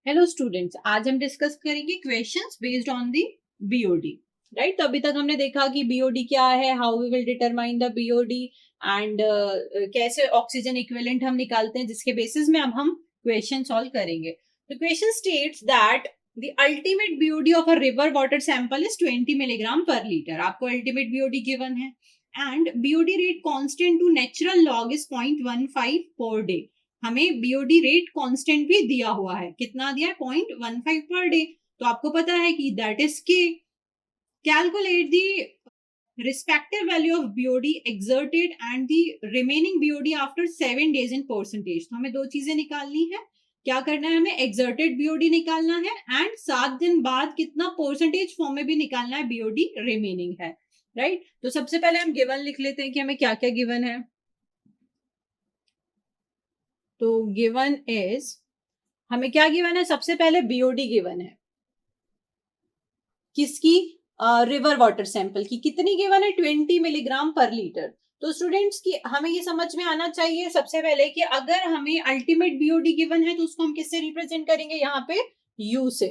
Hello students, आज हम discuss करेंगे questions based on the BOD. Right, तो अभी तक हमने देखा कि बीओडी क्या है, how we will determine the BOD and कैसे ऑक्सीजन इक्विवेलेंट हम निकालते हैं, जिसके बेसिस में अब हम क्वेश्चन सॉल्व करेंगे। तो question states that the ultimate BOD of a river water sample is 20 milligram per litre. आपको अल्टीमेट बीओडी गिवन है and BOD rate constant to natural log is 0.15 per day. हमें BOD rate constant भी दिया हुआ है, कितना दिया है? 0.15 पर डे। तो आपको पता है कि दैट इज के। Calculate the respective value of BOD exerted and the remaining BOD after 7 days in percentage. तो हमें दो चीजें निकालनी है। क्या करना है? हमें एक्सर्टेड बीओडी निकालना है एंड 7 दिन बाद कितना परसेंटेज फॉर्म में भी निकालना है बीओडी रिमेनिंग है। राइट, तो सबसे पहले हम गिवन लिख लेते हैं कि हमें क्या क्या गिवन है। तो गिवन इज, हमें क्या गिवन है? सबसे पहले बीओडी गिवन है, किसकी? रिवर वाटर सैंपल की। कितनी गिवन है? 20 मिलीग्राम पर लीटर। तो स्टूडेंट्स की हमें ये समझ में आना चाहिए सबसे पहले कि अगर हमें अल्टीमेट बीओडी गिवन है तो उसको हम किससे रिप्रेजेंट करेंगे? यहाँ पे यू से।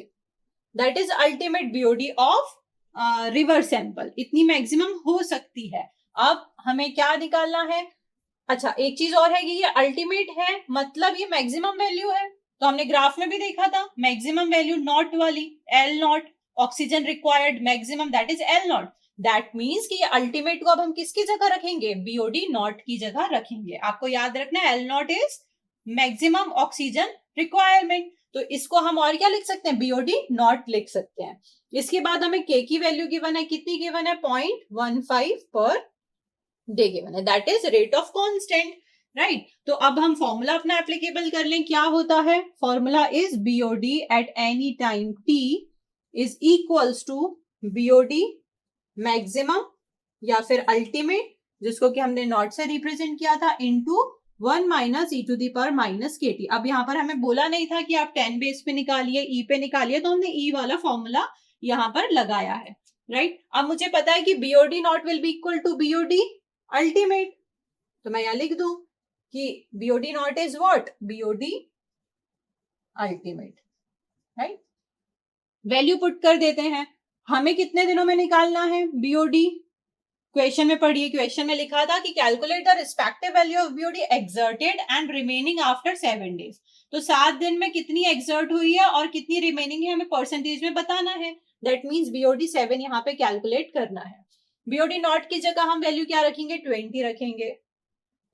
That is ultimate BOD of river sample. इतनी मैक्सिमम हो सकती है। अब हमें क्या निकालना है? अच्छा, एक चीज और है कि ये अल्टीमेट है, मतलब ये मैक्सिमम वैल्यू है। तो हमने ग्राफ में भी देखा था, मैक्सिमम वैल्यू नॉट वाली, L not, oxygen required maximum, that is L not. That means कि ये अल्टीमेट को अब हम किसकी जगह रखेंगे? बीओडी नॉट की जगह रखेंगे। आपको याद रखना है, L not is maximum oxygen requirement. तो इसको हम और क्या लिख सकते हैं? बीओडी नॉट लिख सकते हैं। इसके बाद हमें के की वैल्यू गिवन है, कितनी गिवन है? 0.15 पर डे गिवन है, that is rate of constant. Right, तो अब हम फॉर्मूला अपना एप्लीकेबल कर लें। क्या होता है? Formula is BOD at any time t is equals to BOD maximum या फिर अल्टीमेट, जिसको कि हमने नॉट से रिप्रेजेंट किया था, into 1 minus e to the power minus k t. अब यहाँ पर हमें बोला नहीं था कि आप 10 बेस पे निकालिए, ई पे निकालिए, तो हमने ई वाला फॉर्मूला यहाँ पर लगाया है। राइट, अब मुझे पता है कि BOD nought will be equal to BOD ultimate. तो मैं यहां लिख दूं कि BOD nought is what? BOD ultimate. Right, value put कर देते हैं। हमें कितने दिनों में निकालना है बीओडी? क्वेश्चन में पढ़िए, क्वेश्चन में लिखा था कि calculate the respective value of BOD exerted and remaining after 7 days. तो 7 दिन में कितनी एक्सर्ट हुई है और कितनी रिमेनिंग है, हमें परसेंटेज में बताना है। दैट मीन्स बीओडी 7 यहाँ पे कैलकुलेट करना है। बीओडी नॉट की जगह हम वैल्यू क्या रखेंगे? 20 रखेंगे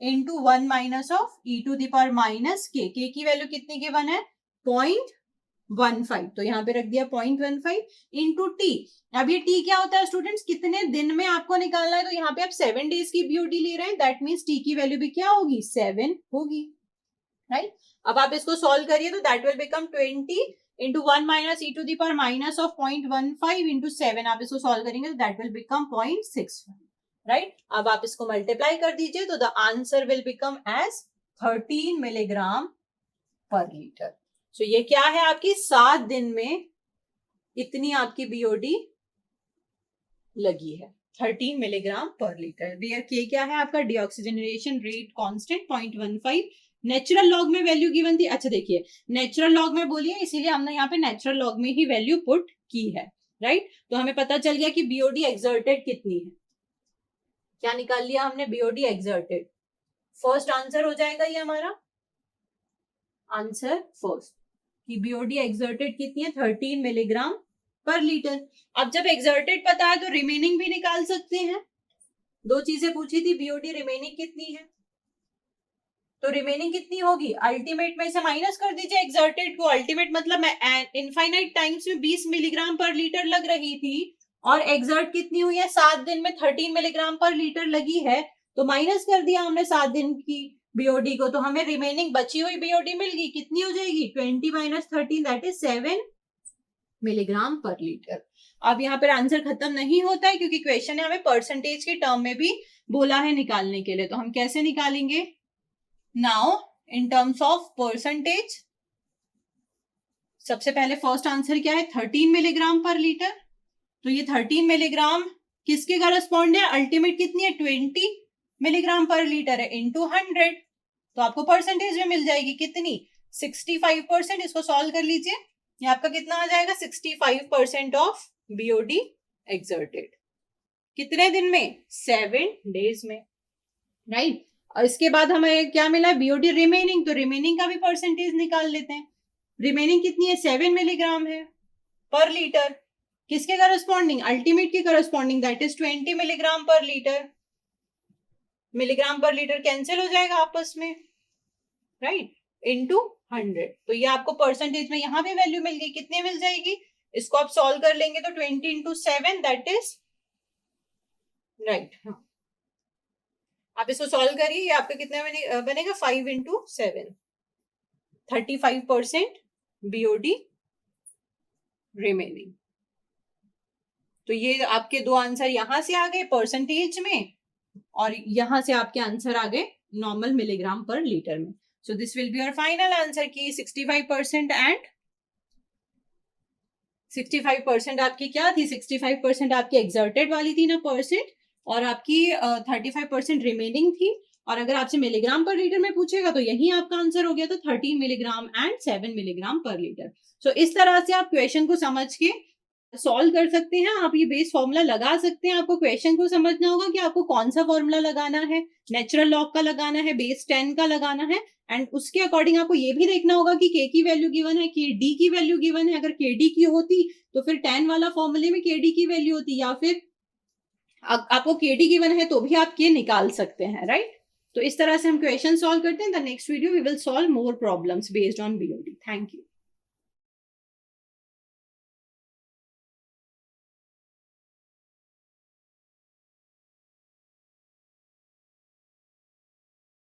into 1 minus of e to the power minus k. K की वैल्यू कितनी गिवन है? 0.15। तो यहाँ पे रख दिया 0.15 इंटू टी। अब ये टी क्या होता है स्टूडेंट्स? कितने दिन में आपको निकालना है। तो यहाँ पे आप 7 डेज की बीओडी ले रहे हैं, दैट मीन्स टी की वैल्यू भी क्या होगी? 7 होगी। राइट, अब आप इसको सॉल्व करिए तो that will become 20 into 1 minus e to the power minus of 0.15 into 7। आप इसको सॉल्व करेंगे तो दैट विल बिकम 0.65। राइट, अब आप इसको मल्टीप्लाई कर दीजिए तो the answer will become as 13 milligram per litre. So ये क्या है? आपकी 7 दिन में इतनी आपकी बीओडी लगी है, 13 मिलीग्राम पर लीटर। डियर के क्या है आपका? Deoxygenation rate constant 0.15। Natural log में वैल्यू गिवन थी। अच्छा देखिए, नेचुरल लॉग में बोलिए, इसीलिए हमने यहाँ पे नेचुरल लॉग में ही वैल्यू पुट की है। राइट, तो हमें पता चल गया कि बीओडी एक्सर्टेड कितनी है। क्या निकाल लिया हमने? BOD exerted. फर्स्ट आंसर हो जाएगा ये हमारा आंसर फर्स्ट, कि बीओडी एक्सर्टेड कितनी है? 13 मिलीग्राम पर लीटर। अब जब एक्सर्टेड पता है तो रिमेनिंग भी निकाल सकते हैं। दो चीजें पूछी थी, बीओडी रिमेनिंग कितनी है, तो रिमेनिंग कितनी होगी? अल्टीमेट में से माइनस कर दीजिए एक्सर्टेड को। अल्टीमेट मतलब मैं इनफाइनाइट टाइम्स में 20 मिलीग्राम पर लीटर लग रही थी और एक्सर्ट कितनी हुई है? 7 दिन में 13 मिलीग्राम पर लीटर लगी है, तो माइनस कर दिया हमने 7 दिन की बीओडी को, तो हमें रिमेनिंग बची हुई बीओडी मिल गई। कितनी हो जाएगी? 20 minus 13 that is 7 milligram per litre. अब यहाँ पर आंसर खत्म नहीं होता है, क्योंकि क्वेश्चन ने हमें परसेंटेज के टर्म में भी बोला है निकालने के लिए। तो हम कैसे निकालेंगे? Now in terms of percentage, सबसे पहले फर्स्ट आंसर क्या है? 13 मिलीग्राम पर लीटर। तो ये 13 मिलीग्राम किसके करस्पॉन्ड है? अल्टीमेट कितनी है? 20 मिलीग्राम पर लीटर है, इंटू 100। तो आपको परसेंटेज में मिल जाएगी कितनी? 65%, इसको सॉल्व कर लीजिए, ये आपका कितना आ जाएगा 65% ऑफ बीओडी एक्सर्टेड। कितने दिन में? 7 डेज में, राइट। और इसके बाद हमें क्या मिला? बीओडी रिमेनिंग, तो रिमेनिंग का भी परसेंटेज निकाल लेते हैं। रिमेनिंग कितनी है? 7 मिलीग्राम है पर लीटर। किसके करस्पॉन्डिंग? अल्टीमेट के corresponding, that is 20 milligram per litre. Milligram per litre cancel हो जाएगा आपस में, राइट, इनटू 100। तो ये आपको परसेंटेज में यहाँ पे वैल्यू मिल गई। कितने मिल जाएगी? इसको आप सॉल्व कर लेंगे तो 20 इंटू 7, दैट इज राइट। हाँ, आप इसको सॉल्व करिए, ये आपका कितना बनेगा? 5 इंटू 7, 35% बीओडी रिमेनिंग। तो ये आपके दो आंसर यहां से आ गए परसेंटेज में, और यहां से आपके आंसर आ गए नॉर्मल मिलीग्राम पर लीटर में। So this will be your final answer की 65% एंड 65% आपकी क्या थी? 65% आपकी एक्सर्टेड वाली थी ना परसेंट, और आपकी 35% रिमेनिंग थी। और अगर आपसे मिलीग्राम पर लीटर में पूछेगा तो यही आपका आंसर हो गया था 13 milligram and 7 milligram per litre. सो इस तरह से आप क्वेश्चन को समझ के सॉल्व कर सकते हैं। आप ये बेस फॉर्मूला लगा सकते हैं। आपको क्वेश्चन को समझना होगा कि आपको कौन सा फॉर्मूला लगाना है, नेचुरल लॉग का लगाना है, बेस 10 का लगाना है, एंड उसके अकॉर्डिंग आपको ये भी देखना होगा कि के की वैल्यू गिवन है, के डी की वैल्यू गिवन है। अगर के डी की होती तो फिर 10 वाला फॉर्मूले में के डी की वैल्यू होती, या फिर आपको के डी गिवन है तो भी आप के निकाल सकते हैं, राइट। तो इस तरह से हम क्वेश्चन सॉल्व करते हैं। The next video we will solve more problems based on BOD. Thank you.